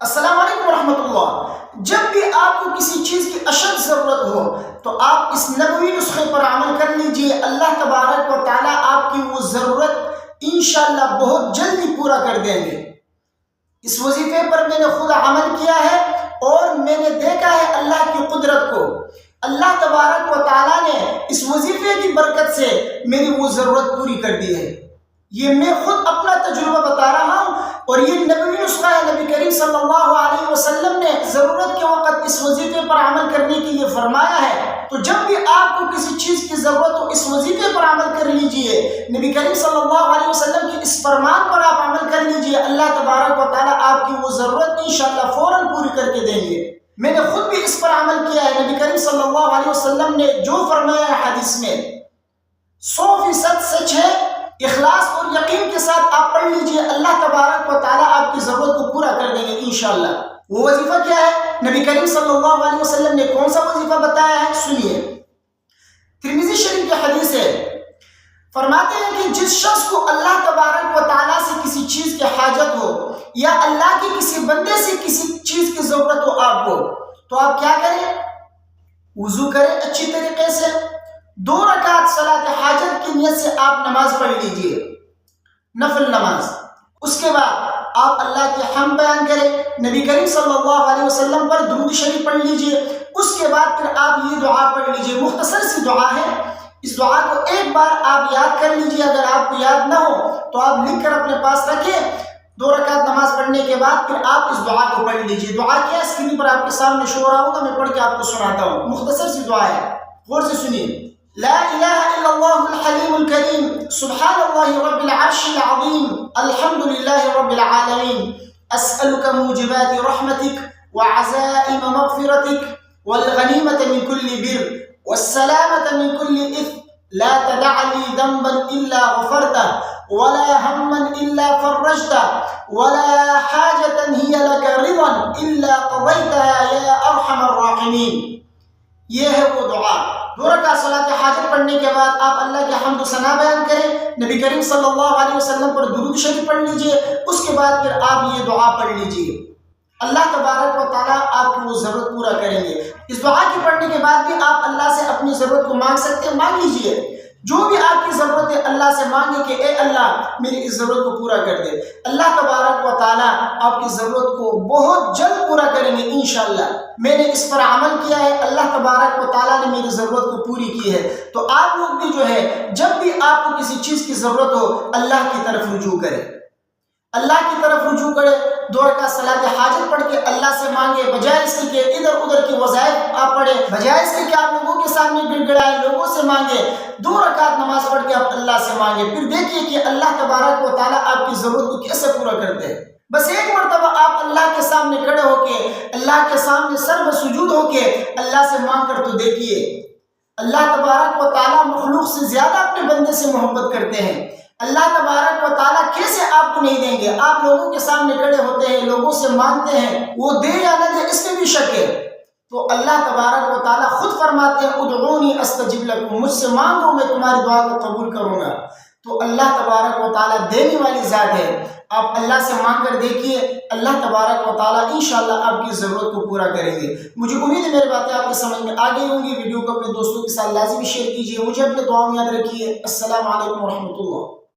السلام علیکم ورحمۃ اللہ۔ جب بھی آپ کو کسی چیز کی اشد ضرورت ہو تو آپ اس نبوی نسخے پر عمل کر لیجئے، اللہ تبارک و تعالیٰ آپ کی وہ ضرورت انشاءاللہ بہت جلدی پورا کر دیں گے۔ اس وظیفے پر میں نے خود عمل کیا ہے اور میں نے دیکھا ہے اللہ کی قدرت کو۔ اللہ تبارک و تعالیٰ نے اس وظیفے کی برکت سے میری وہ ضرورت پوری کر دی ہے۔ یہ میں خود اپنا تجربہ بتا رہا ہوں اور یہ نبوی نسخہ ہے۔ نبی کریم صلی اللہ علیہ وسلم نے ضرورت کے وقت اس وظیفے پر عمل کرنے کے لیے فرمایا ہے، تو جب بھی آپ کو کسی چیز کی ضرورت ہو اس وظیفے پر عمل کر لیجئے، نبی کریم صلی اللہ علیہ وسلم کے اس فرمان پر آپ عمل کر لیجئے، اللہ تبارک و تعالیٰ آپ کی وہ ضرورت انشاءاللہ فوراً پوری کر کے دیں گے۔ میں نے خود بھی اس پر عمل کیا ہے۔ نبی کریم صلی اللہ علیہ وسلم نے جو فرمایا ہے حدیث میں 100% سچ ہے۔ اخلاص اور یقین کے ساتھ آپ پڑھ لیجئے، اللہ تبارک و تعالیٰ آپ کی ضرورت کو پورا کر دیں گے انشاءاللہ۔ وہ وظیفہ کیا ہے؟ نبی کریم صلی اللہ علیہ وسلم نے کون سا وظیفہ بتایا ہے؟ سنیے، ترمذی شریف کی حدیث ہے، فرماتے ہیں کہ جس شخص کو اللہ تبارک و تعالیٰ سے کسی چیز کی حاجت ہو یا اللہ کے کسی بندے سے کسی چیز کی ضرورت ہو آپ کو، تو آپ کیا کریں؟ وضو کریں اچھی طریقے سے، 2 رکعت صلاۃ حاجت کی نیت سے آپ نماز پڑھ لیجئے، نفل نماز۔ اس کے بعد آپ اللہ کی حمد بیان کریں، نبی کریم صلی اللہ علیہ وسلم پر درود شریف پڑھ لیجئے۔ اس کے بعد پھر آپ یہ دعا پڑھ لیجئے، مختصر سی دعا ہے۔ اس دعا کو ایک بار آپ یاد کر لیجئے، اگر آپ کو یاد نہ ہو تو آپ لکھ کر اپنے پاس رکھیں۔ 2 رکعت نماز پڑھنے کے بعد پھر آپ اس دعا کو پڑھ لیجئے۔ دعا کیا اسکرین پر آپ کے سامنے شو ہو رہا ہوگا، میں پڑھ کے آپ کو سناتا ہوں، مختصر سی دعا ہے، غور سے سنیے۔ لا الہ الا اللہ الحلیم الکریم، سبحان اللہ رب العرش العظیم، الحمد للہ رب العالمین، اسألک موجبات رحمتک وعزائم مغفرتک والغنیمة من كل بر والسلامة من كل إثم، لا تدع لي ذنبا إلا غفرته ولا هما إلا فرجته ولا حاجة هي لك رضا إلا قضيتها يا أرحم الراحمين۔ یہ ہے وہ دعا۔ 2 رکعت صلاۃ حاجت پڑھنے کے بعد آپ اللہ کے حمد و ثنا بیان کریں، نبی کریم صلی اللہ علیہ وسلم پر درود شریف پڑھ لیجئے۔ اس کے بعد پھر آپ یہ دعا پڑھ لیجئے، اللہ تبارک و تعالیٰ آپ کی وہ ضرورت پورا کریں گے۔ اس دعا کے پڑھنے کے بعد بھی آپ اللہ سے اپنی ضرورت کو مانگ سکتے ہیں، مانگ لیجئے جو بھی آپ کی ضرورت ہے، اللہ سے مانگے کہ اے اللہ میری اس ضرورت کو پورا کر دے۔ اللہ تبارک و تعالیٰ آپ کی ضرورت کو بہت جلد پورا کریں گے انشاءاللہ۔ میں نے اس پر عمل کیا ہے، اللہ تبارک و تعالیٰ نے میری ضرورت کو پوری کی ہے۔ تو آپ لوگ بھی جو ہے جب بھی آپ کو کسی چیز کی ضرورت ہو اللہ کی طرف رجوع کریں، اللہ کی طرف رجوع کرے، 2 رکعت صلاۃ حاجت پڑھ کے اللہ سے مانگے، بجائے اس کے کہ ادھر ادھر کے وظائف آپ پڑھے، بجائے اس کے کہ آپ لوگوں کے سامنے گڑ گڑائے، لوگوں سے مانگے۔ 2 رکعت نماز پڑھ کے آپ اللہ سے مانگے، پھر دیکھیے کہ اللہ تبارک و تعالیٰ آپ کی ضرورت کو کیسے پورا کرتے ہیں۔ بس ایک مرتبہ آپ اللہ کے سامنے کھڑے ہو کے، اللہ کے سامنے سر بسجود ہو کے اللہ سے مانگ کر تو دیکھیے، اللہ تبارک و تعالیٰ مخلوق سے زیادہ اپنے بندے سے محبت کرتے ہیں۔ اللہ تبارک و تعالیٰ کیسے آپ کو نہیں دیں گے؟ آپ لوگوں کے سامنے کھڑے ہوتے ہیں، لوگوں سے مانگتے ہیں، وہ دے یا نہ دے اس میں بھی شک ہے۔ تو اللہ تبارک و تعالیٰ خود فرماتے ہیں ادعونی استجب لکم، مجھ سے مانگو میں تمہاری دعا کو قبول کروں گا۔ تو اللہ تبارک و تعالیٰ دینے والی ذات ہے۔ آپ اللہ سے مانگ کر دیکھیے، اللہ تبارک و تعالیٰ انشاءاللہ آپ کی ضرورت کو پورا کریں گے۔ مجھے امید ہے میری باتیں آپ کے سمجھ میں آ گئی ہوں گی۔ ویڈیو کو اپنے دوستوں کے ساتھ لازمی شیئر کیجیے، مجھے اپنے دعاؤں میں یاد رکھیے۔ السلام علیکم ورحمۃ اللہ۔